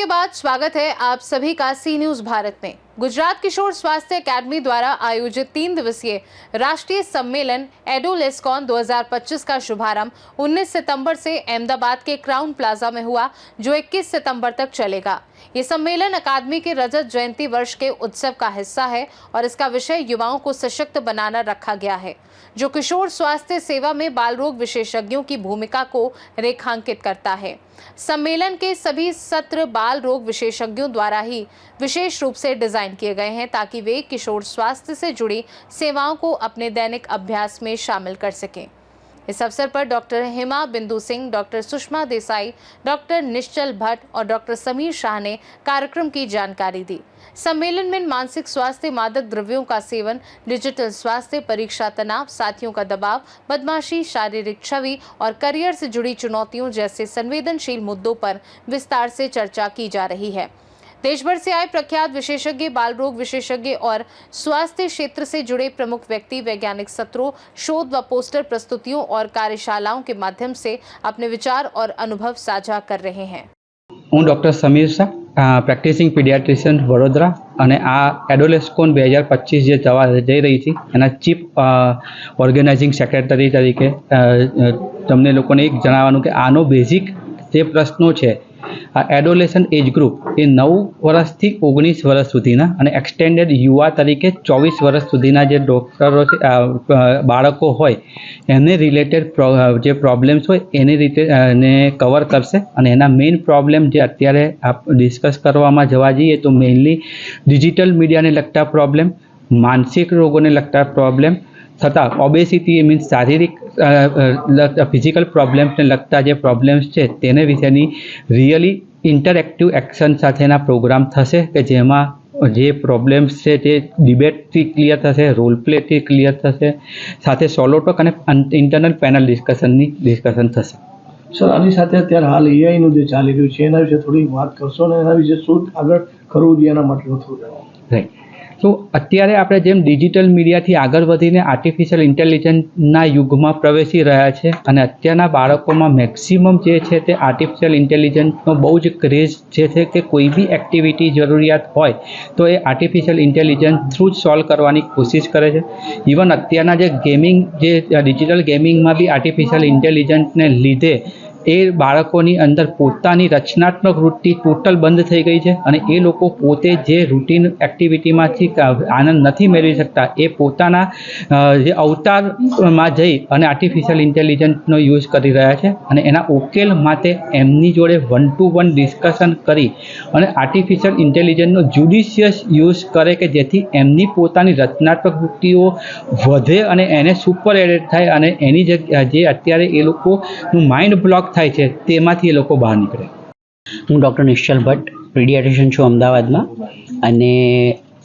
के बाद स्वागत है आप सभी का सी न्यूज भारत में। गुजरात किशोर स्वास्थ्य अकादमी द्वारा आयोजित 3 दिवसीय राष्ट्रीय सम्मेलन एडोलेस्कॉन 2025 का शुभारंभ 19 सितंबर से अहमदाबाद के क्राउन प्लाजा में हुआ, जो 21 सितंबर तक चलेगा। ये सम्मेलन अकादमी के रजत जयंती वर्ष के उत्सव का हिस्सा है और इसका विषय युवाओं को सशक्त बनाना रखा गया है, जो किशोर स्वास्थ्य सेवा में बाल रोग विशेषज्ञों की भूमिका को रेखांकित करता है। सम्मेलन के सभी सत्र बाल रोग विशेषज्ञों द्वारा ही विशेष रूप से डिजाइन किए गए हैं ताकि वे किशोर स्वास्थ्य से जुड़ी सेवाओं को अपने दैनिक अभ्यास में शामिल कर सकें। इस अवसर पर डॉक्टर हेमा बिंदु सिंह, डॉक्टर सुषमा देसाई, डॉक्टर निश्चल भट्ट और डॉक्टर समीर शाह ने कार्यक्रम की जानकारी दी। सम्मेलन में मानसिक स्वास्थ्य, मादक द्रव्यों का सेवन, डिजिटल स्वास्थ्य, परीक्षा तनाव, साथियों का दबाव, बदमाशी, शारीरिक छवि और करियर से जुड़ी चुनौतियों जैसे संवेदनशील मुद्दों पर विस्तार से चर्चा की जा रही है। देश भर से आए प्रख्यात विशेषज्ञ, बाल रोग विशेषज्ञ और स्वास्थ्य क्षेत्र से जुड़े प्रमुख व्यक्ति वैज्ञानिक सत्रों, शोध व पोस्टर प्रस्तुतियों और कार्यशालाओं के माध्यम से अपने विचार और अनुभव साझा कर रहे हैं। हूँ doctor Sameer Shah, practising paediatrician Vadodara અને આ એડોલેસ્કોન 2025 જે થવા જઈ રહી છે એના ચીફ ઓર્ગેનાઇઝિંગ સેક્રેટરી તરીકે તમને લોકોને એક જણાવવાનું કે આનો બેઝિક જે પ્રશ્નો છે, આ એડોલેસન્ટ એજ ગ્રુપ એ 9 વર્ષથી 19 વર્ષ સુધીના અને એક્સટેન્ડેડ યુવા તરીકે 24 વર્ષ સુધીના જે ડૉક્ટરો છે, બાળકો હોય એમને રિલેટેડ જે પ્રોબ્લેમ્સ હોય એની રીતે ને કવર કરશે। અને એના મેઇન પ્રોબ્લેમ જે અત્યારે ડિસ્કસ કરવામાં જવા જઈએ તો મેઇનલી ડિજિટલ મીડિયાને લગતા પ્રોબ્લેમ, માનસિક રોગોને લગતા પ્રોબ્લેમ થતાં ઓબેસિટી મીન્સ શારીરિક ફિઝિકલ પ્રોબ્લેમ્સને લગતા જે પ્રોબ્લેમ્સ છે તેને વિશેની રિયલી ઇન્ટરેક્ટિવ એક્શન સાથેના પ્રોગ્રામ થશે કે જેમાં જે પ્રોબ્લેમ્સ છે તે ડિબેટથી ક્લિયર થશે, રોલ પ્લેથી ક્લિયર થશે, સાથે સોલો ટોક અને ઇન્ટરનલ પેનલ ડિસ્કશન થશે। સર, આની સાથે અત્યારે હાલ એઆઈનું જે ચાલી રહ્યું છે એના વિશે થોડી વાત કરશો ને એના વિશે શું આગળ કરવું જોઈએ એના માટે થોડું જણાવો। રાઈટ, તો અત્યારે આપણે જેમ ડિજિટલ મીડિયાથી આગળ વધીને આર્ટિફિશિયલ ઇન્ટેલિજન્સના યુગમાં પ્રવેશી રહ્યા છે અને અત્યારના બાળકોમાં મેક્સિમમ જે છે તે આર્ટિફિશિયલ ઇન્ટેલિજન્સનો બહુ જ ક્રેઝ જે છે કે કોઈ બી એક્ટિવિટી જરૂરિયાત હોય તો એ આર્ટિફિશિયલ ઇન્ટેલિજન્સ થ્રુ જ સોલ્વ કરવાની કોશિશ કરે છે। ઇવન અત્યારના જે ગેમિંગ, જે ડિજિટલ ગેમિંગમાં બી આર્ટિફિશિયલ ઇન્ટેલિજન્સને લીધે એ બાળકોની અંદર પોતાની રચનાત્મક વૃત્તિ ટોટલ બંધ થઈ ગઈ છે અને એ લોકો પોતે જે રૂટીન એક્ટિવિટીમાંથી આનંદ નથી મેળવી શકતા એ પોતાના જે અવતારમાં જઈ અને આર્ટિફિશિયલ ઇન્ટેલિજન્સનો યુઝ કરી રહ્યા છે અને એના ઉકેલ માટે એમની જોડે 1-to-1 ડિસ્કશન કરી અને આર્ટિફિશિયલ ઇન્ટેલિજન્સનો જ્યુડિશિયસ યુઝ કરે કે જેથી એમની પોતાની રચનાત્મક વૃત્તિઓ વધે અને એને સુપર એડેડ થાય અને એની જે અત્યારે એ લોકોનું માઇન્ડ બ્લોક થાય છે તેમાંથી એ લોકો બહાર નીકળે। હું ડૉક્ટર નિશ્ચલ ભટ્ટ, પીડિયાટ્રિશિયન છું અમદાવાદમાં અને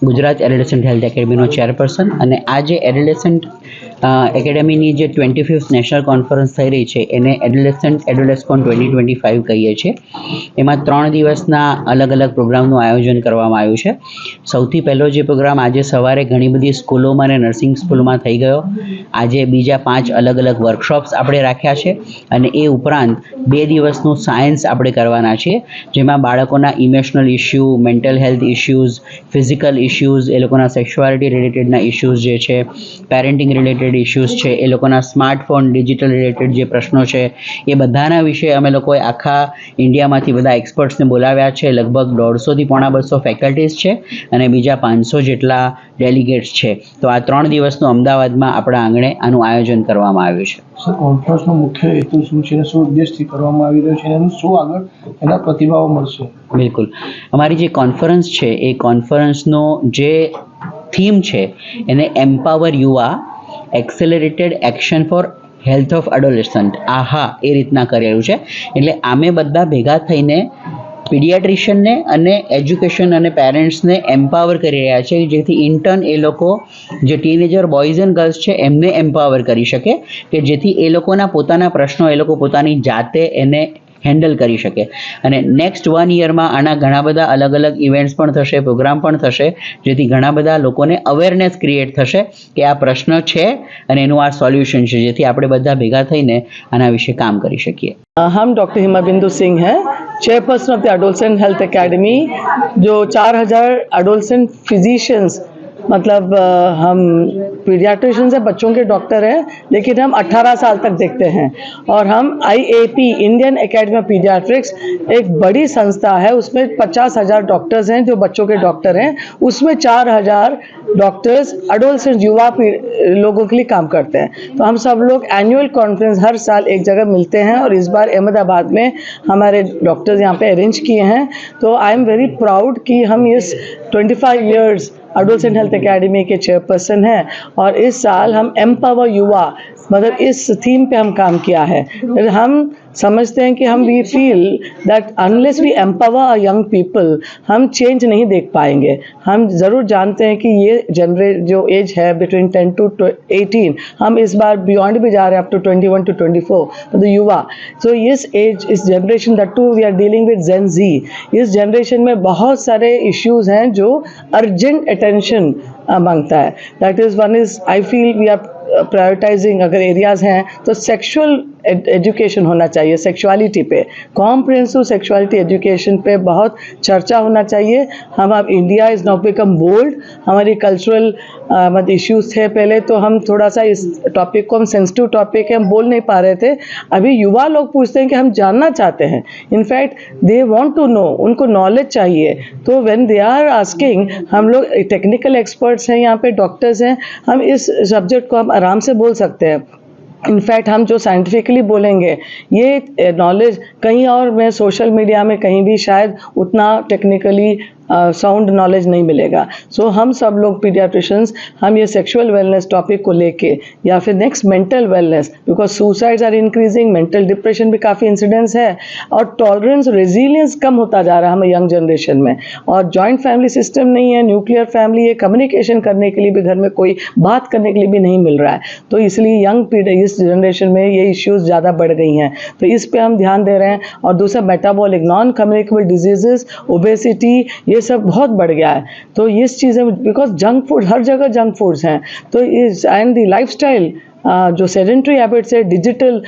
ગુજરાત એડોલેસન્ટ હેલ્થ એકેડમીનો ચેરપર્સન। અને આ જે એડોલેસન્ટ એકેડમીની જે 25th નેશનલ કોન્ફરન્સ થઈ રહી છે એને એડોલેસ્કોન 2025 કહીએ છીએ। એમાં 3 દિવસના અલગ અલગ પ્રોગ્રામનું આયોજન કરવામાં આવ્યું છે। સૌથી પહેલો જે પ્રોગ્રામ આજે સવારે ઘણી બધી સ્કૂલોમાં અને નર્સિંગ સ્કૂલમાં થઈ ગયો। આજે બીજા 5 અલગ અલગ વર્કશોપ્સ આપણે રાખ્યા છે અને એ ઉપરાંત 2 દિવસનું સાયન્સ આપણે કરવાના છીએ, જેમાં બાળકોના emotional issue, mental health issues, physical issues, એ લોકોના સેક્સ્યુઆલિટી રિલેટેડના ઇશ્યુઝ જે છે, પેરેન્ટિંગ રિલેટેડ ઇશ્યુઝ છે, એ લોકોના સ્માર્ટફોન, ડિજિટલ રિલેટેડ જે પ્રશ્નો છે એ બધાના વિશે અમે લોકોએ આખા ઇન્ડિયામાંથી બધા એક્સપર્ટ્સને બોલાવ્યા છે। લગભગ 150થી પોણા 200 ફેકલ્ટીઝ છે અને બીજા 500 જેટલા ડેલિગેટ્સ છે। તો આ 3 દિવસનું અમદાવાદમાં આપણા આંગણે આનું આયોજન કરવામાં આવ્યું છે। સર, કોન્ફરન્સનો મુખ્ય હેતુ શું છે અને શું ઉદ્દેશથી કરવામાં આવી રહ્યો છે અને શું આગળ એના પ્રતિભાવો મળશે? બિલકુલ, અમારી જે કોન્ફરન્સ છે એ કોન્ફરન્સનો જે થીમ છે એને empower Yuva accelerated action for health of adolescent, આહા એ રીતના કરેલું છે। એટલે આમે બધા ભેગા થઈને પીડિયાટ્રિશિયનને અને એજ્યુકેશન અને પેરેન્ટ્સને એમ્પાવર કરી રહ્યા છે, જેથી ઇન્ટર્ન એ લોકો જે ટીનેજર બોયઝ એન્ડ ગર્લ્સ છે એમને એમ્પાવર કરી શકે કે જેથી એ લોકોના પોતાના પ્રશ્નો એ લોકો પોતાની જાતે એને હેન્ડલ કરી શકે। અને નેક્સ્ટ 1 યરમાં આના ઘણા બધા અલગ અલગ ઇવેન્ટ્સ પણ થશે, પ્રોગ્રામ પણ થશે, જેથી ઘણા બધા લોકોને અવેરનેસ ક્રિએટ થશે કે આ પ્રશ્ન છે અને એનું આ સોલ્યુશન છે, જેથી આપણે બધા ભેગા થઈને આના વિશે કામ કરી શકીએ। हम डॉक्टर हेमा बिंदु सिंह हैं chairperson of the adolescent health academy, जो 4000 एडोलसेंट फिजिशियंस, मतलब हम पीडियाट्रिशियन से बच्चों के डॉक्टर हैं, लेकिन हम 18 साल तक देखते हैं। और हम IAP, Indian academy of paediatrics, एक बड़ी संस्था है, उसमें 50,000 डॉक्टर्स हैं जो बच्चों के डॉक्टर हैं, उसमें 4000 डॉक्टर्स एडोलसेंट युवा लोगों के लिए काम करते हैं। तो हम सब लोग एनुअल कॉन्फ्रेंस हर साल एक जगह मिलते हैं, और इस बार अहमदाबाद में हमारे डॉक्टर्स यहाँ पे अरेंज किए हैं। तो आई एम वेरी प्राउड कि हम इस 25 ईयर्स एडोलसेंट हेल्थ एकेडमी के चेयरपर्सन हैं, और इस साल हम एम्पावर युवा, मतलब इस थीम पे हम काम किया है। हम समझते हैं कि हम we feel that unless we empower young people, हम चेंज नहीं देख पाएंगे। हम ज़रूर जानते हैं कि ये जो एज है बिटवीन 10 to 18, हम इस बार बियॉन्ड भी जा रहे हैं, अप टू 21 to 24 तो युवा। सो इस एज, इस generation, that to we are dealing with gen Z, इस जनरेशन में बहुत सारे इश्यूज हैं जो अर्जेंट अटेंशन मांगता है। That is one is I feel we are prioritizing, अगर एरियाज हैं तो सेक्सुअल एजुकेशन होना चाहिए, सेक्सुअलिटी पे, कॉम्प्रिहेंसिव सेक्सुअलिटी एजुकेशन पे बहुत चर्चा होना चाहिए। हम अब India is now become bold, हमारी कल्चरल मतलब इश्यूज थे पहले, तो हम थोड़ा सा इस टॉपिक को, हम सेंसिटिव टॉपिक है, हम बोल नहीं पा रहे थे। अभी युवा लोग पूछते हैं कि हम जानना चाहते हैं, in fact they want to know, उनको नॉलेज चाहिए। तो व्हेन दे आर आस्किंग, हम लोग टेक्निकल एक्सपर्ट्स हैं, यहाँ पे डॉक्टर्स हैं, हम इस सब्जेक्ट को हम आराम से बोल सकते हैं। इनफैक्ट हम जो साइंटिफिकली बोलेंगे, ये नॉलेज कहीं और में, सोशल मीडिया में कहीं भी शायद उतना टेक्निकली साउंड नॉलेज नहीं मिलेगा। सो हम सब लोग पीडियाट्रिशियंस, हम ये सेक्सुअल वेलनेस टॉपिक को लेके, या फिर next mental wellness, because suicides are increasing, mental depression भी काफ़ी इंसिडेंट्स है, और टॉलरेंस, रेजिलियंस कम होता जा रहा है हमें यंग जनरेशन में। और जॉइंट फैमिली सिस्टम नहीं है, न्यूक्लियर फैमिली है, कम्युनिकेशन करने के लिए भी घर में कोई बात करने के लिए भी नहीं मिल रहा है। तो इसलिए यंग पीढ़ी, इस जनरेशन में ये इश्यूज ज़्यादा बढ़ गई हैं, तो इस पर हम ध्यान दे रहे हैं। और दूसरा metabolic, non communicable diseases, obesity, ये सब बहुत बढ़ गया है। तो ये चीज़ें, बिकॉज जंक फूड, हर जगह जंक फूड्स हैं, तो इस एंड दी लाइफस्टाइल, जो सेडेंट्री हैबिट्स है, डिजिटल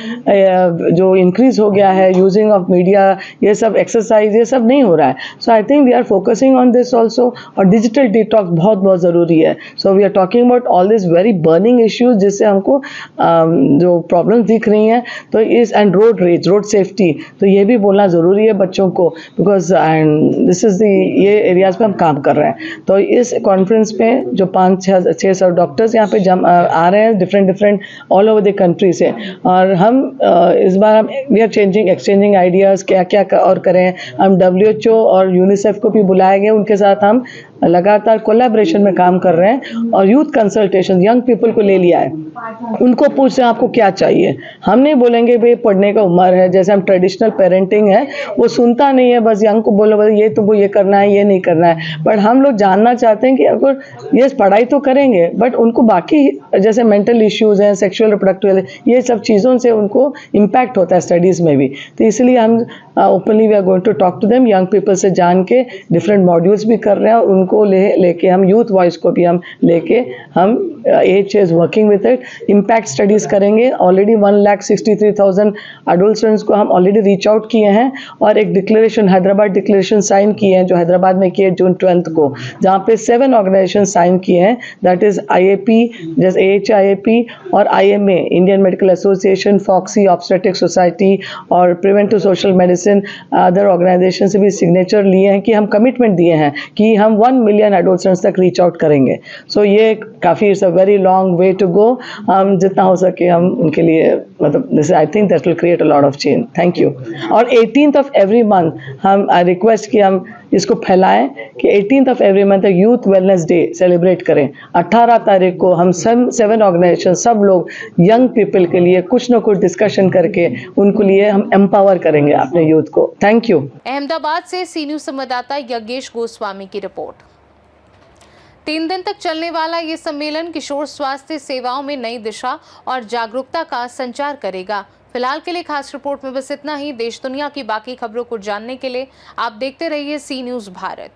जो इंक्रीज हो गया है, यूजिंग ऑफ मीडिया, ये सब, एक्सरसाइज, ये सब नहीं हो रहा है। So I think we are focusing on this also. और डिजिटल डिटॉक्स बहुत बहुत ज़रूरी है। So we are talking about all this very burning issues, जिससे हमको जो प्रॉब्लम्स दिख रही हैं, तो इस and road rage, road safety, तो ये भी बोलना ज़रूरी है बच्चों को, because and this is the, ये एरियाज पे हम काम कर रहे हैं। तो इस कॉन्फ्रेंस पे जो 500-600 डॉक्टर्स यहाँ पे आ रहे हैं, different all over the country से, और हम इस बार हम वी आर एक्सचेंजिंग आइडियाज़, क्या क्या और करें। हम WHO और यूनिसेफ को भी बुलाए गए, उनके साथ हम लगातार कोलैबोरेशन में काम कर रहे हैं। और यूथ कंसल्टेशन, यंग पीपल को ले लिया है, उनको पूछ रहे हैं आपको क्या चाहिए। हम नहीं बोलेंगे भाई पढ़ने का उम्र है, जैसे हम ट्रेडिशनल पेरेंटिंग है, वो सुनता नहीं है, बस यंग को बोलो बस ये तो वो ये करना है, ये नहीं करना है। बट हम लोग जानना चाहते हैं कि अगर ये पढ़ाई तो करेंगे, बट उनको बाकी जैसे मेंटल इश्यूज हैं, सेक्सुअल रिप्रोडक्टिव, ये सब चीज़ों से उनको इम्पैक्ट होता है स्टडीज़ में भी। तो इसलिए हम openly we are going to talk to them, young people से जान के डिफरेंट मॉड्यूल्स भी कर रहे हैं, और उनको लेके हम यूथ वॉइस को भी हम लेके, हम H is working with it, impact studies करेंगे। ऑलरेडी 1,63,000 एडोलसेंट्स को हम ऑलरेडी रीच आउट किए हैं, और एक डिक्लेरेशन, हैदराबाद डिक्लेरेशन साइन किए हैं, जो हैदराबाद में किए जून 12 को, जहाँ पे 7 ऑर्गेनाइजेशन साइन किए हैं, दैट इज़ IAP, जैसे AHIAP, और IMA, Indian medical association, FOGSI, obstetric society, और preventive social medicine, other organization से भी सिग्नेचर लिए हैं कि हम कमिटमेंट दिए हैं कि हम 1 मिलियन एडोलसेंट्स तक रीच आउट करेंगे। सो ये काफ़ी, it's a very long way to go. हम जितना हो सके हम उनके लिए, मतलब this, I think that will create a lot of change. Thank you. और 18th ऑफ एवरी मंथ हम, आई रिक्वेस्ट कि हम इसको फैलाएं कि 18th of every month youth wellness day celebrate करें। 18 तारीख को हम 7 ऑर्गेनाइजेशन, सब लोग यंग पीपल के लिए कुछ ना कुछ डिस्कशन करके उनको लिए हम एम्पावर करेंगे अपने यूथ को। Thank you. अहमदाबाद से सी न्यूज़ संवाददाता यज्ञेश गोस्वामी की रिपोर्ट। 3 दिन तक चलने वाला ये सम्मेलन किशोर स्वास्थ्य सेवाओं में नई दिशा और जागरूकता का संचार करेगा। फिलहाल के लिए खास रिपोर्ट में बस इतना ही। देश दुनिया की बाकी खबरों को जानने के लिए आप देखते रहिए सी न्यूज़ भारत।